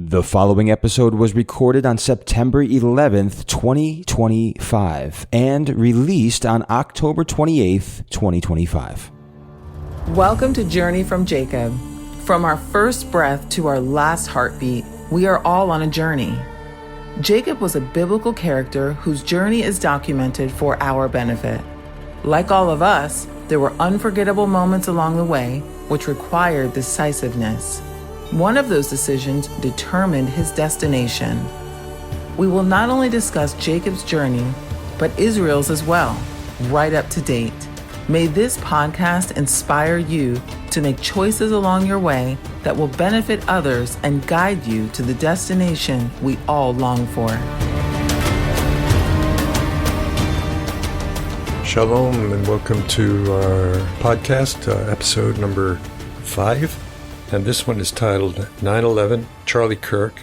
The following episode was recorded on September 11th, 2025, and released on October 28th, 2025. Welcome to Journey from Jacob. From our first breath to our last heartbeat, we are all on a journey. Jacob was a biblical character whose journey is documented for our benefit. Like all of us, there were unforgettable moments along the way which required decisiveness. One of those decisions determined his destination. We will not only discuss Jacob's journey, but Israel's as well, right up to date. May this podcast inspire you to make choices along your way that will benefit others and guide you to the destination we all long for. Shalom and welcome to our podcast, episode number 5. And this one is titled 9/11, Charlie Kirk,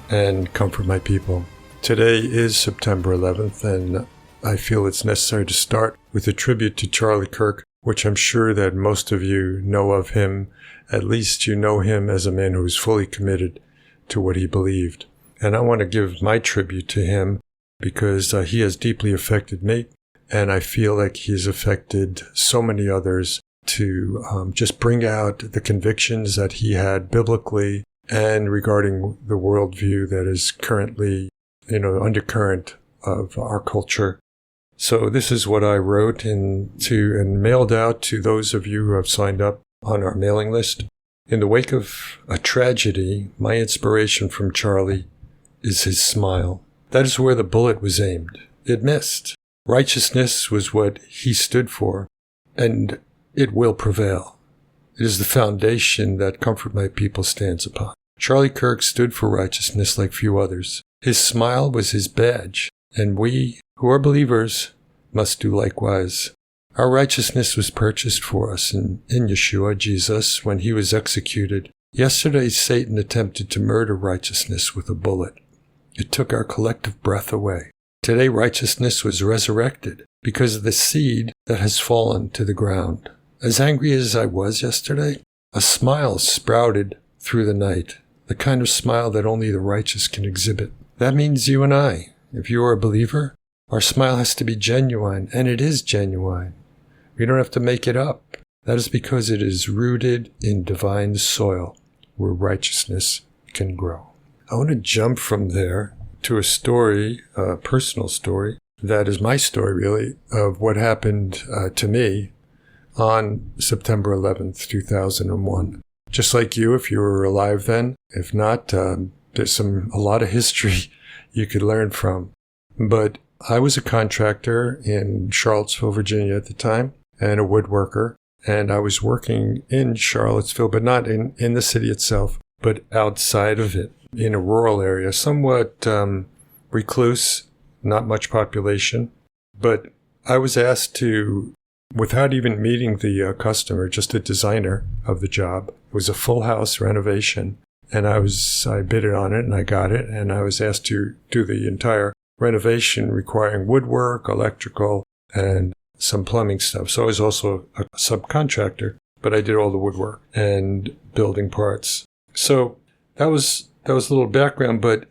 and Comfort My People. Today is September 11th, and I feel it's necessary to start with a tribute to Charlie Kirk, which I'm sure that most of you know of him. At least you know him as a man who was fully committed to what he believed. And I want to give my tribute to him because he has deeply affected me, and I feel like he's affected so many others to just bring out the convictions that he had biblically and regarding the worldview that is currently, undercurrent of our culture. So this is what I wrote and mailed out to those of you who have signed up on our mailing list. In the wake of a tragedy, my inspiration from Charlie is his smile. That is where the bullet was aimed. It missed. Righteousness was what he stood for, and it will prevail. It is the foundation that Comfort My People stands upon. Charlie Kirk stood for righteousness like few others. His smile was his badge, and we, who are believers, must do likewise. Our righteousness was purchased for us in Yeshua, Jesus, when he was executed. Yesterday, Satan attempted to murder righteousness with a bullet. It took our collective breath away. Today, righteousness was resurrected because of the seed that has fallen to the ground. As angry as I was yesterday, a smile sprouted through the night, the kind of smile that only the righteous can exhibit. That means you and I, if you are a believer, our smile has to be genuine, and it is genuine. We don't have to make it up. That is because it is rooted in divine soil where righteousness can grow. I want to jump from there to a story, a personal story, that is my story really, of what happened to me on September 11th, 2001. Just like you, if you were alive then. If not, there's a lot of history you could learn from. But I was a contractor in Charlottesville, Virginia at the time, and a woodworker. And I was working in Charlottesville, but not in the city itself, but outside of it, in a rural area, somewhat recluse, not much population. But I was asked to, without even meeting the customer, just the designer of the job. It was a full house renovation, and I bid it on it, and I got it, and I was asked to do the entire renovation requiring woodwork, electrical, and some plumbing stuff. So I was also a subcontractor, but I did all the woodwork and building parts. So that was a little background, but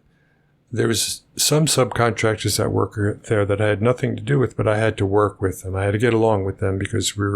there was some subcontractors that work there that I had nothing to do with, but I had to work with them. I had to get along with them because we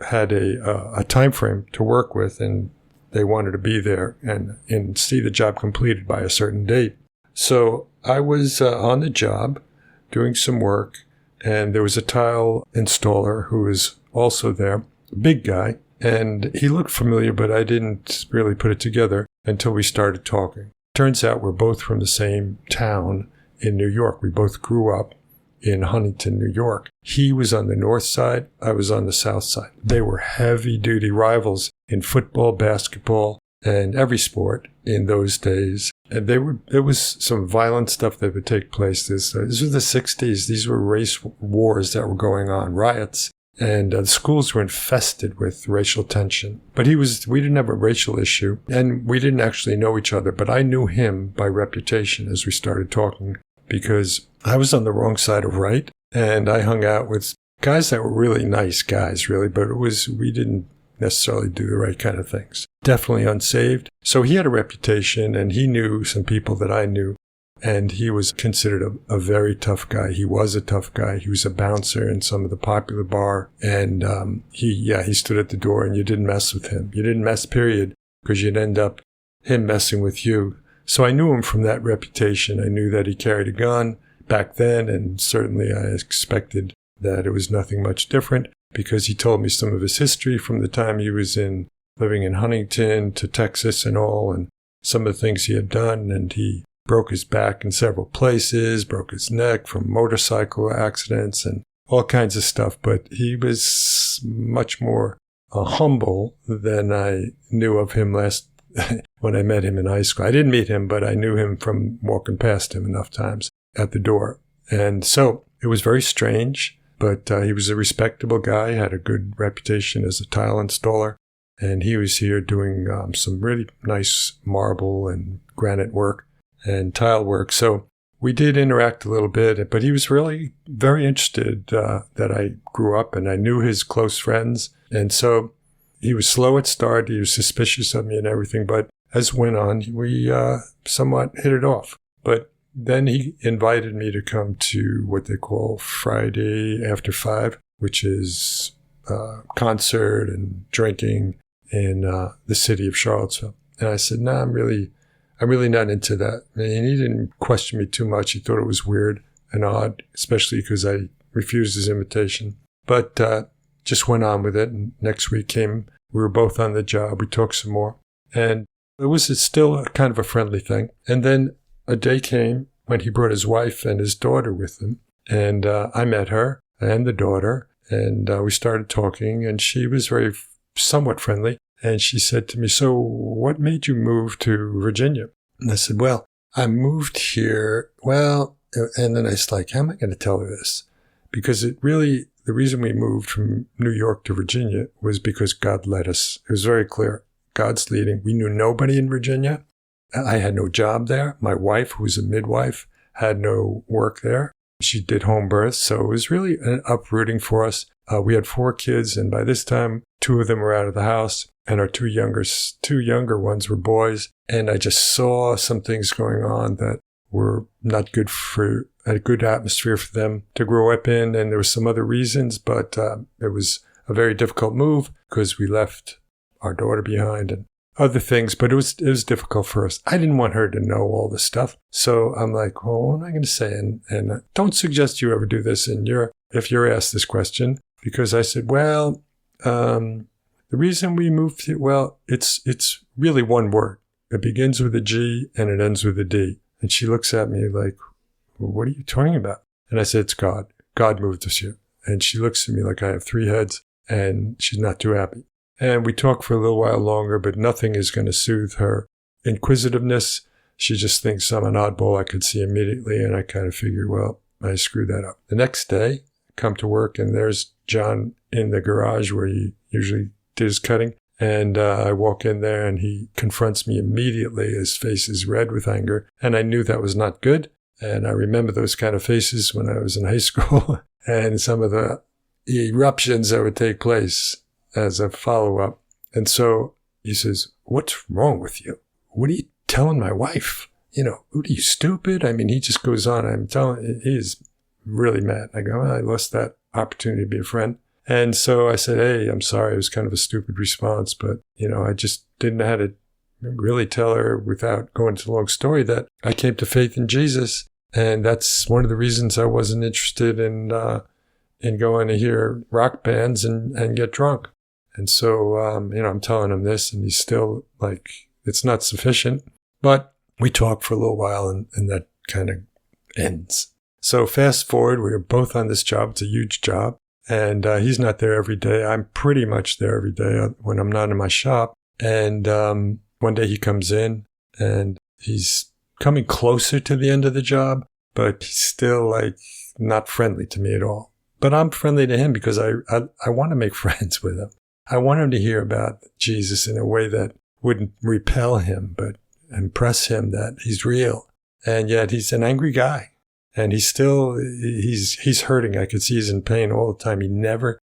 had a time frame to work with, and they wanted to be there and see the job completed by a certain date. So I was on the job doing some work, and there was a tile installer who was also there, a big guy, and he looked familiar, but I didn't really put it together until we started talking. Turns out we're both from the same town in New York. We both grew up in Huntington, New York. He was on the north side. I was on the south side. They were heavy-duty rivals in football, basketball, and every sport in those days. And there was some violent stuff that would take place. This was the 60s. These were race wars that were going on, riots. And the schools were infested with racial tension. But we didn't have a racial issue, and we didn't actually know each other. But I knew him by reputation as we started talking, because I was on the wrong side of right, and I hung out with guys that were really nice guys, really. But we didn't necessarily do the right kind of things. Definitely unsaved. So he had a reputation, and he knew some people that I knew. And he was considered a very tough guy. He was a tough guy. He was a bouncer in some of the popular bar. And he stood at the door, and you didn't mess with him. You didn't mess, period, because you'd end up him messing with you. So I knew him from that reputation. I knew that he carried a gun back then, and certainly I expected that it was nothing much different, because he told me some of his history from the time he was living in Huntington to Texas and all, and some of the things he had done. And he broke his back in several places, broke his neck from motorcycle accidents and all kinds of stuff. But he was much more humble than I knew of him last when I met him in high school. I didn't meet him, but I knew him from walking past him enough times at the door. And so it was very strange, but he was a respectable guy, had a good reputation as a tile installer. And he was here doing some really nice marble and granite work and tile work. So we did interact a little bit, but he was really very interested that I grew up, and I knew his close friends. And so he was slow at start. He was suspicious of me and everything. But as it went on, we somewhat hit it off. But then he invited me to come to what they call Friday After 5, which is concert and drinking in the city of Charlottesville. And I said, no, I'm really not into that. And he didn't question me too much. He thought it was weird and odd, especially because I refused his invitation. But just went on with it. And next week came, we were both on the job. We talked some more. And it was still kind of a friendly thing. And then a day came when he brought his wife and his daughter with him. And I met her and the daughter. And we started talking. And she was somewhat friendly. And she said to me, so what made you move to Virginia? And I said, well, I moved here. Well, and then I was like, how am I going to tell her this? Because the reason we moved from New York to Virginia was because God led us. It was very clear. God's leading. We knew nobody in Virginia. I had no job there. My wife, who was a midwife, had no work there. She did home births. So it was really an uprooting for us. We had 4 kids, and by this time, 2 of them were out of the house. And our 2 younger ones were boys. And I just saw some things going on that were not good for a good atmosphere for them to grow up in. And there were some other reasons, but it was a very difficult move because we left our daughter behind and other things. But it was difficult for us. I didn't want her to know all this stuff. So I'm like, well, what am I going to say? And don't suggest you ever do this if you're asked this question. Because I said, well, the reason we moved here, well, it's really one word. It begins with a G and it ends with a D. And she looks at me like, well, what are you talking about? And I said, it's God. God moved us here. And she looks at me like I have 3 heads, and she's not too happy. And we talked for a little while longer, but nothing is going to soothe her inquisitiveness. She just thinks I'm an oddball. I could see immediately. And I kind of figured, well, I screwed that up. The next day, come to work, and there's John in the garage where he usually did his cutting. And I walk in there, and he confronts me immediately. His face is red with anger. And I knew that was not good. And I remember those kind of faces when I was in high school and some of the eruptions that would take place as a follow-up. And so he says, what's wrong with you? What are you telling my wife? Are you stupid? I mean, he just goes on. He's really mad. I go, well, I lost that opportunity to be a friend. And so I said, hey, I'm sorry. It was kind of a stupid response, but, I just didn't know how to really tell her without going into the long story that I came to faith in Jesus. And that's one of the reasons I wasn't interested in going to hear rock bands and get drunk. And so, I'm telling him this, and he's still like, it's not sufficient. But we talk for a little while, and that kind of ends. So fast forward, we were both on this job. It's a huge job. And he's not there every day. I'm pretty much there every day when I'm not in my shop. And one day he comes in, and he's coming closer to the end of the job, but he's still not friendly to me at all. But I'm friendly to him because I want to make friends with him. I want him to hear about Jesus in a way that wouldn't repel him, but impress him that he's real. And yet he's an angry guy. And he's hurting. I could see he's in pain all the time.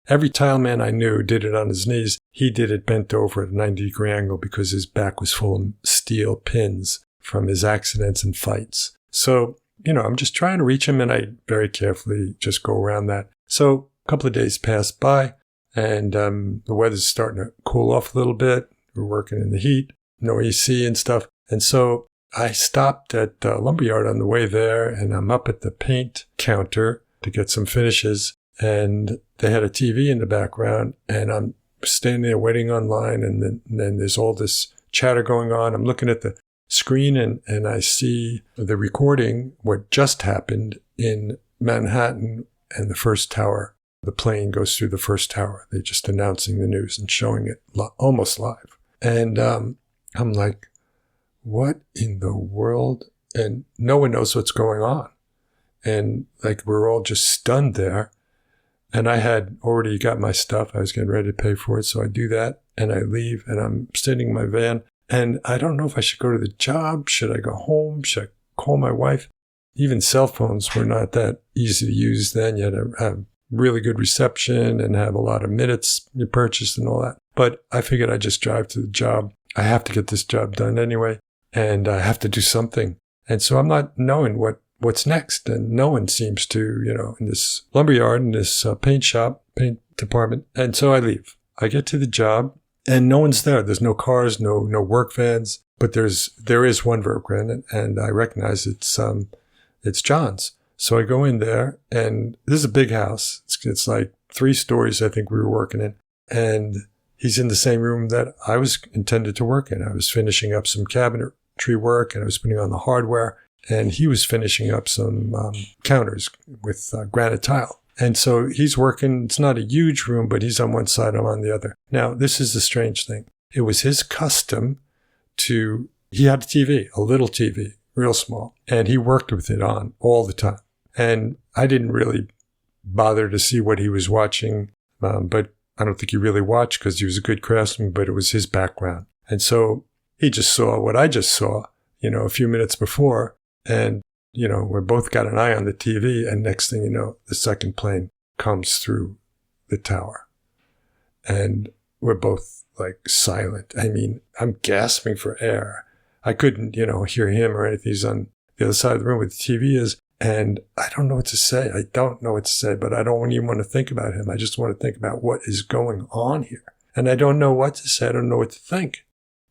Every tile man I knew did it on his knees. he did it bent over at a 90-degree angle because his back was full of steel pins from his accidents and fights. So, I'm just trying to reach him, and I very carefully just go around that. So a couple of days pass by, and the weather's starting to cool off a little bit. We're working in the heat, no AC and stuff. And so I stopped at Lumberyard on the way there, and I'm up at the paint counter to get some finishes. And they had a TV in the background, and I'm standing there waiting online, and then there's all this chatter going on. I'm looking at the screen, and I see the recording, what just happened in Manhattan and the first tower. The plane goes through the first tower. They're just announcing the news and showing it almost live. And I'm like, what in the world? And no one knows what's going on. And like, we're all just stunned there. And I had already got my stuff. I was getting ready to pay for it. So I do that and I leave, and I'm sitting in my van, and I don't know if I should go to the job. Should I go home? Should I call my wife? Even cell phones were not that easy to use then. You had to have really good reception and have a lot of minutes you purchased and all that. But I figured I'd just drive to the job. I have to get this job done anyway, and I have to do something. And so I'm not knowing what's next. And no one seems to, in this lumberyard, in this paint department. And so I leave. I get to the job, and no one's there. There's no cars, no work vans, but there is one work van, and I recognize it's John's. So I go in there, and this is a big house. It's like 3 stories, I think we were working in. And he's in the same room that I was intended to work in. I was finishing up some cabinetry work, and I was putting on the hardware. And he was finishing up some counters with granite tile. And so he's working. It's not a huge room, but he's on one side, I'm on the other. Now, this is the strange thing. It was his custom he had a TV, a little TV, real small, and he worked with it on all the time. And I didn't really bother to see what he was watching, but I don't think he really watched because he was a good craftsman, but it was his background. And so he just saw what I just saw, a few minutes before. And, we both got an eye on the TV, and next thing you know, the second plane comes through the tower. And we're both like silent. I mean, I'm gasping for air. I couldn't, hear him or anything. He's on the other side of the room where the TV is. And I don't know what to say. I don't know what to say, but I don't even want to think about him. I just want to think about what is going on here. And I don't know what to say. I don't know what to think.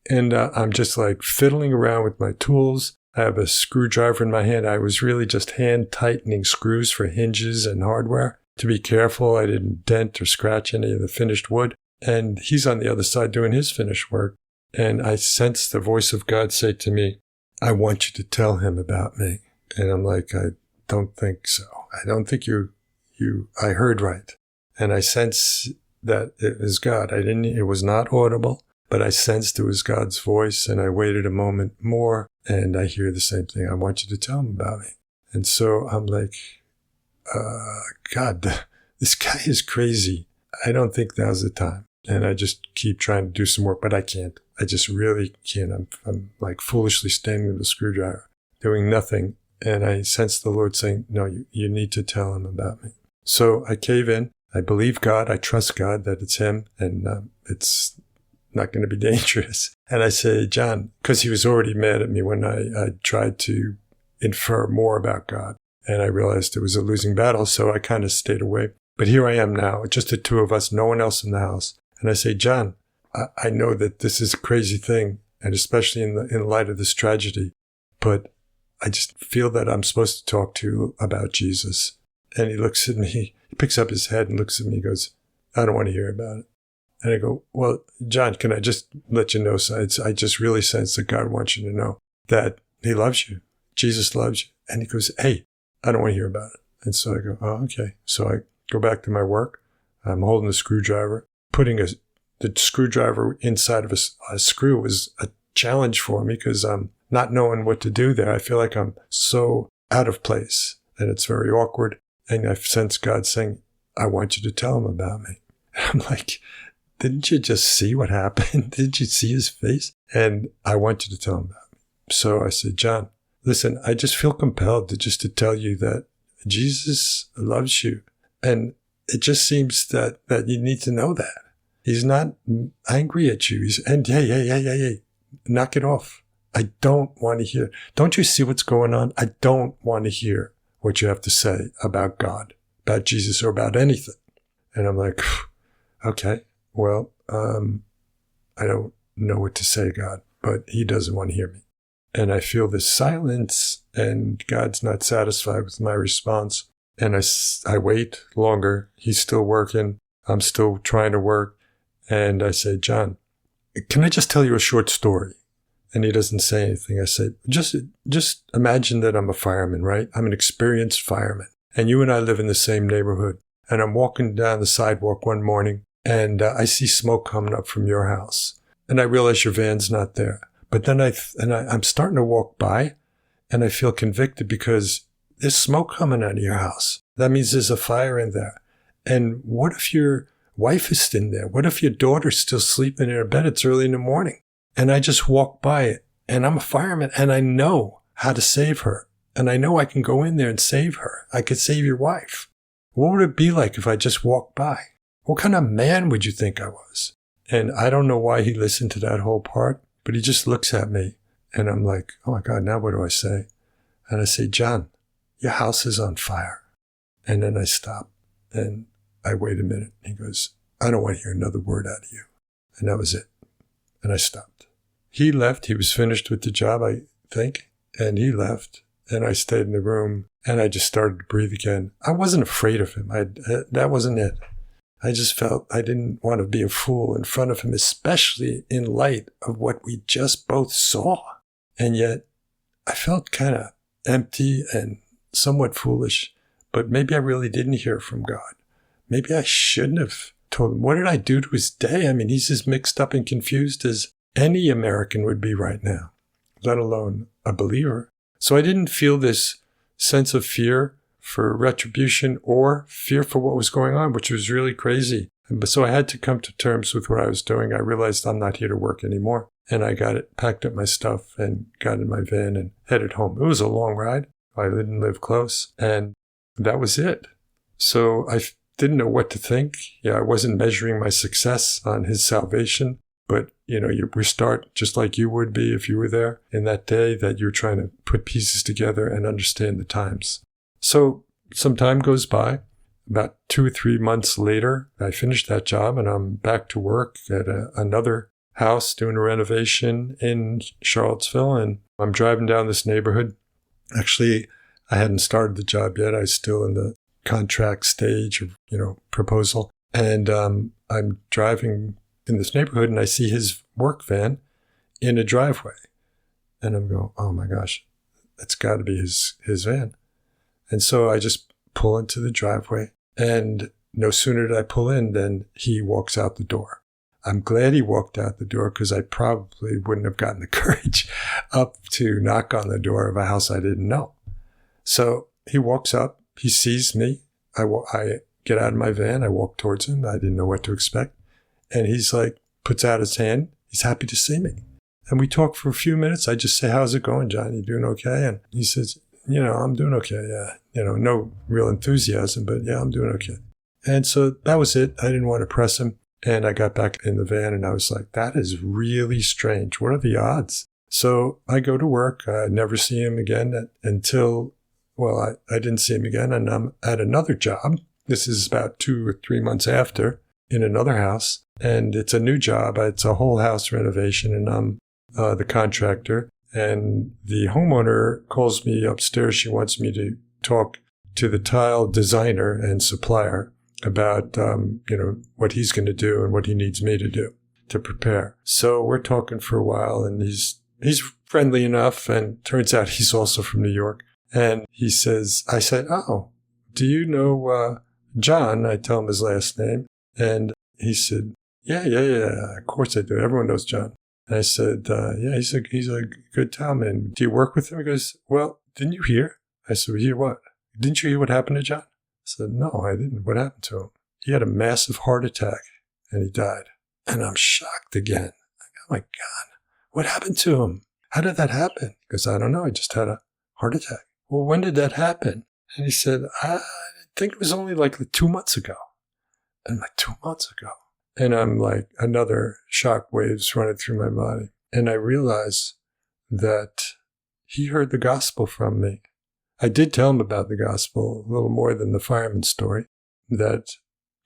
And I'm just like fiddling around with my tools. I have a screwdriver in my hand. I was really just hand tightening screws for hinges and hardware to be careful I didn't dent or scratch any of the finished wood. And he's on the other side doing his finished work. And I sensed the voice of God say to me, I want you to tell him about me. And I'm like, I don't think so. I don't think I heard right. And I sense that it was God. It was not audible, but I sensed it was God's voice. And I waited a moment more, and I hear the same thing. I want you to tell him about me. And so I'm like, God, this guy is crazy. I don't think now's the time. And I just keep trying to do some work, but I can't. I just really can't. I'm like foolishly standing with a screwdriver, doing nothing. And I sense the Lord saying, no, you need to tell him about me. So I cave in. I believe God. I trust God that it's him, and it's not going to be dangerous. And I say, John, because he was already mad at me when I tried to infer more about God. And I realized it was a losing battle, so I kind of stayed away. But here I am now, just the two of us, no one else in the house. And I say, John, I know that this is a crazy thing, and especially in light of this tragedy, but I just feel that I'm supposed to talk to you about Jesus. And he looks at me, he picks up his head and looks at me and goes, I don't want to hear about it. And I go, well, John, can I just let you know, I just really sense that God wants you to know that he loves you. Jesus loves you. And he goes, hey, I don't want to hear about it. And so I go, oh, okay. So I go back to my work. I'm holding the screwdriver. Putting the screwdriver inside of a screw was a challenge for me because I'm not knowing what to do there. I feel like I'm so out of place, and it's very awkward. And I sense God saying, I want you to tell him about me. And I'm like, didn't you just see what happened? Didn't you see his face? And I want you to tell him about me. So I said, John, listen, I just feel compelled to tell you that Jesus loves you. And it just seems that you need to know that. He's not angry at you. Hey, knock it off. I don't want to hear. Don't you see what's going on? I don't want to hear what you have to say about God, about Jesus, or about anything. And I'm like, okay, well, I don't know what to say, God, but he doesn't want to hear me. And I feel this silence, and God's not satisfied with my response. And I wait longer. He's still working. I'm still trying to work. And I say, John, can I just tell you a short story? And he doesn't say anything. I said, just imagine that I'm a fireman, right? I'm an experienced fireman. And you and I live in the same neighborhood. And I'm walking down the sidewalk one morning, and I see smoke coming up from your house. And I realize your van's not there. But then I'm starting to walk by, and I feel convicted because there's smoke coming out of your house. That means there's a fire in there. And what if your wife is in there? What if your daughter's still sleeping in her bed? It's early in the morning. And I just walk by it, and I'm a fireman, and I know how to save her. And I know I can go in there and save her. I could save your wife. What would it be like if I just walked by? What kind of man would you think I was? And I don't know why he listened to that whole part, but he just looks at me, and I'm like, oh my God, now what do I say? And I say, John, your house is on fire. And then I stop, and I wait a minute. He goes, I don't want to hear another word out of you. And that was it. And I stopped. He left. He was finished with the job, I think, and he left. And I stayed in the room, and I just started to breathe again. I wasn't afraid of him. That wasn't it. I just felt I didn't want to be a fool in front of him, especially in light of what we just both saw. And yet I felt kind of empty and somewhat foolish, but maybe I really didn't hear from God. Maybe I shouldn't have told him. What did I do to his day? I mean, he's as mixed up and confused as any American would be right now, let alone a believer. So I didn't feel this sense of fear for retribution or fear for what was going on, which was really crazy. So I had to come to terms with what I was doing. I realized I'm not here to work anymore. And I packed up my stuff and got in my van and headed home. It was a long ride. I didn't live close. And that was it. So I didn't know what to think. Yeah, I wasn't measuring my success on his salvation. But, we start just like you would be if you were there in that day, that you're trying to put pieces together and understand the times. So some time goes by. About 2 or 3 months later, I finished that job, and I'm back to work at another house doing a renovation in Charlottesville. And I'm driving down this neighborhood. Actually, I hadn't started the job yet. I was still in the contract stage of, proposal. And I'm driving in this neighborhood, and I see his work van in a driveway. And I'm going, oh my gosh, that's got to be his van. And so I just pull into the driveway, and no sooner did I pull in than he walks out the door. I'm glad he walked out the door, because I probably wouldn't have gotten the courage up to knock on the door of a house I didn't know. So he walks up, he sees me. I get out of my van, I walk towards him. I didn't know what to expect. And he's like, puts out his hand. He's happy to see me. And we talk for a few minutes. I just say, how's it going, John? You doing okay? And he says, I'm doing okay. Yeah. No real enthusiasm, but yeah, I'm doing okay. And so that was it. I didn't want to press him. And I got back in the van, and I was like, that is really strange. What are the odds? So I go to work. I never see him again until, I didn't see him again. And I'm at another job. This is about 2 or 3 months after, in another house. And it's a new job. It's a whole house renovation, and I'm the contractor. And the homeowner calls me upstairs. She wants me to talk to the tile designer and supplier about, what he's going to do and what he needs me to do to prepare. So we're talking for a while, and he's friendly enough, and turns out he's also from New York. And he says, I said, oh, do you know John? I tell him his last name. And he said, yeah, of course I do. Everyone knows John. And I said, yeah, he's a good towelman. Do you work with him? He goes, well, didn't you hear? I said, well, hear what? Didn't you hear what happened to John? I said, no, I didn't. What happened to him? He had a massive heart attack, and he died. And I'm shocked again. Oh my God, what happened to him? How did that happen? Because I don't know. He just had a heart attack. Well, when did that happen? And he said, I think it was only like 2 months ago. And I'm like, 2 months ago? And I'm like, another shock waves running through my body. And I realize that he heard the gospel from me. I did tell him about the gospel, a little more than the fireman story, that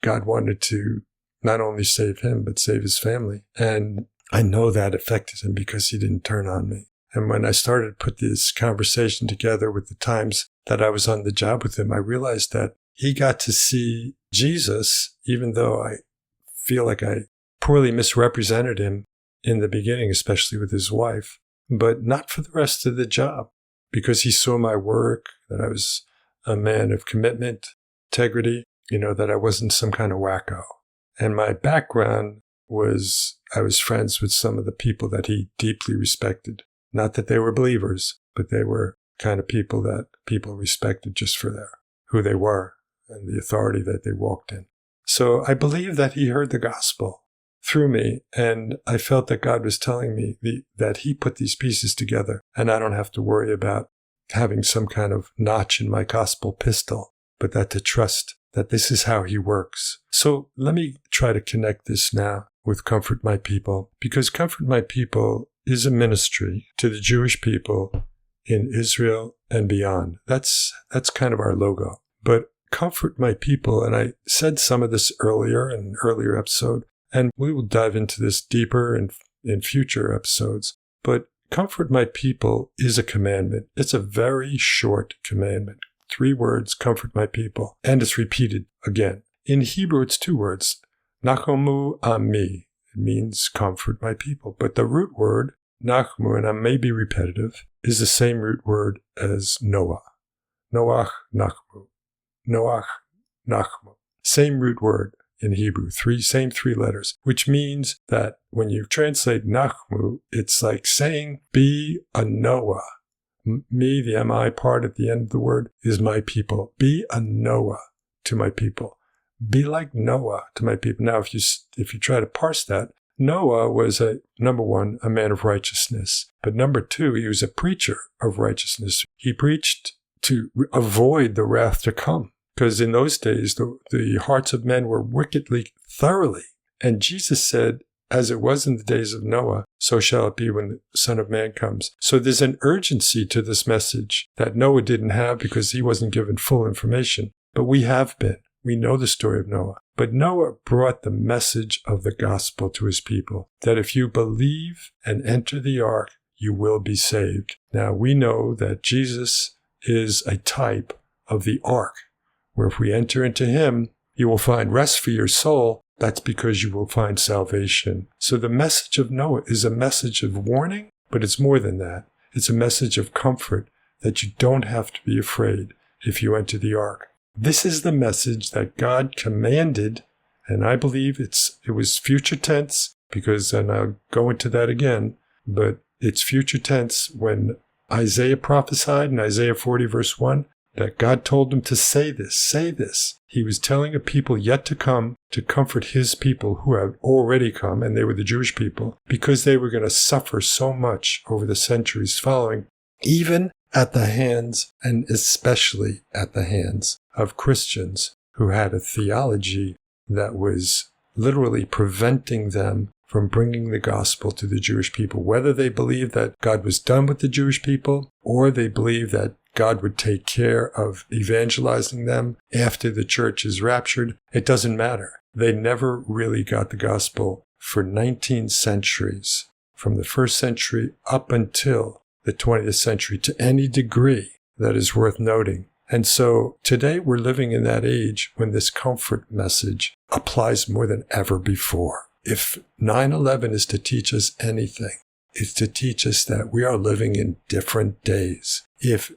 God wanted to not only save him, but save his family. And I know that affected him because he didn't turn on me. And when I started to put this conversation together with the times that I was on the job with him, I realized that he got to see Jesus, even though I feel like I poorly misrepresented him in the beginning, especially with his wife, but not for the rest of the job, because he saw my work, that I was a man of commitment, integrity, that I wasn't some kind of wacko. And my background was I was friends with some of the people that he deeply respected. Not that they were believers, but they were kind of people that people respected just for who they were and the authority that they walked in. So I believe that he heard the gospel through me, and I felt that God was telling me that he put these pieces together, and I don't have to worry about having some kind of notch in my gospel pistol, but that to trust that this is how he works. So let me try to connect this now with Comfort My People, because Comfort My People is a ministry to the Jewish people in Israel and beyond. That's kind of our logo. But Comfort My People, and I said some of this earlier in an earlier episode, and we will dive into this deeper in future episodes. But Comfort My People is a commandment. It's a very short commandment. 3 words, comfort my people. And it's repeated again. In Hebrew, it's 2 words. Nachomu ami. It means comfort my people. But the root word, nachmu, and I may be repetitive, is the same root word as Noah. Noach, nachmu. Noach, nachmu. Same root word in Hebrew. Same 3 letters, which means that when you translate nachmu, it's like saying, be a Noah. Me, the MI part at the end of the word, is my people. Be a Noah to my people. Be like Noah to my people. Now, if you try to parse that, Noah was number 1, a man of righteousness. But number 2, he was a preacher of righteousness. He preached to avoid the wrath to come. Because in those days, the hearts of men were wickedly thoroughly. And Jesus said, as it was in the days of Noah, so shall it be when the Son of Man comes. So there's an urgency to this message that Noah didn't have because he wasn't given full information. But we have been. We know the story of Noah. But Noah brought the message of the gospel to his people, that if you believe and enter the ark, you will be saved. Now, we know that Jesus is a type of the ark, where if we enter into him, you will find rest for your soul. That's because you will find salvation. So the message of Noah is a message of warning, but it's more than that. It's a message of comfort that you don't have to be afraid if you enter the ark. This is the message that God commanded, and I believe it was future tense, and I'll go into that again, but it's future tense when Isaiah prophesied in Isaiah 40 verse 1, that God told him to say this, say this. He was telling a people yet to come to comfort his people who have already come, and they were the Jewish people, because they were going to suffer so much over the centuries following, even at the hands, and especially at the hands of Christians who had a theology that was literally preventing them from bringing the gospel to the Jewish people, whether they believed that God was done with the Jewish people or they believed that God would take care of evangelizing them after the church is raptured. It doesn't matter. They never really got the gospel for 19 centuries, from the 1st century up until the 20th century, to any degree that is worth noting. And so today we're living in that age when this comfort message applies more than ever before. If 9/11 is to teach us anything, it's to teach us that we are living in different days. If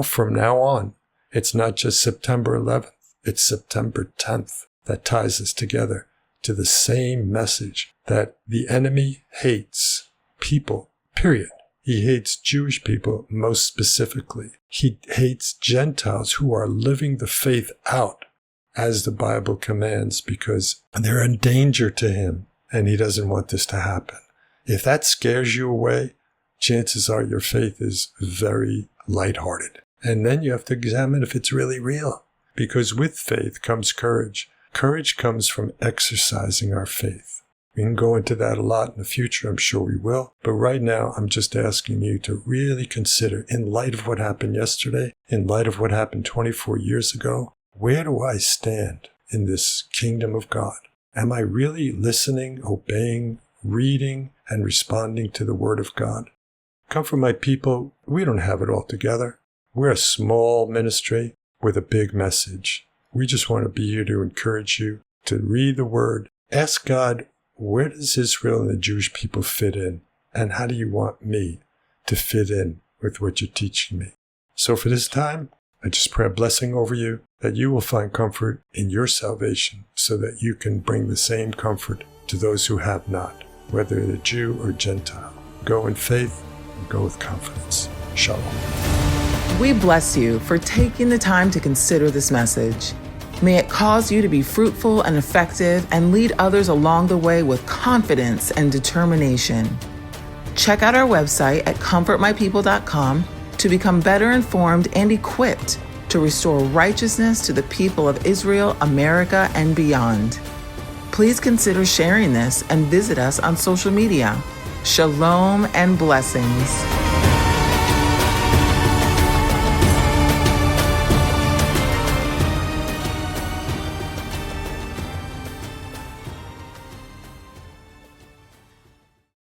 from now on, it's not just September 11th, it's September 10th that ties us together to the same message that the enemy hates people, period. He hates Jewish people most specifically. He hates Gentiles who are living the faith out as the Bible commands, because they're in danger to him, and he doesn't want this to happen. If that scares you away, chances are your faith is very lighthearted. And then you have to examine if it's really real, because with faith comes courage, Courage comes from exercising our faith. We can go into that a lot in the future, I'm sure we will. But right now, I'm just asking you to really consider, in light of what happened yesterday, in light of what happened 24 years ago, where do I stand in this kingdom of God? Am I really listening, obeying, reading, and responding to the Word of God? Comfort My People, we don't have it all together. We're a small ministry with a big message. We just want to be here to encourage you to read the Word. Ask God, where does Israel and the Jewish people fit in? And how do you want me to fit in with what you're teaching me? So for this time, I just pray a blessing over you, that you will find comfort in your salvation so that you can bring the same comfort to those who have not, whether they're Jew or Gentile. Go in faith and go with confidence. Shalom. We bless you for taking the time to consider this message. May it cause you to be fruitful and effective and lead others along the way with confidence and determination. Check out our website at comfortmypeople.com to become better informed and equipped to restore righteousness to the people of Israel, America, and beyond. Please consider sharing this and visit us on social media. Shalom and blessings.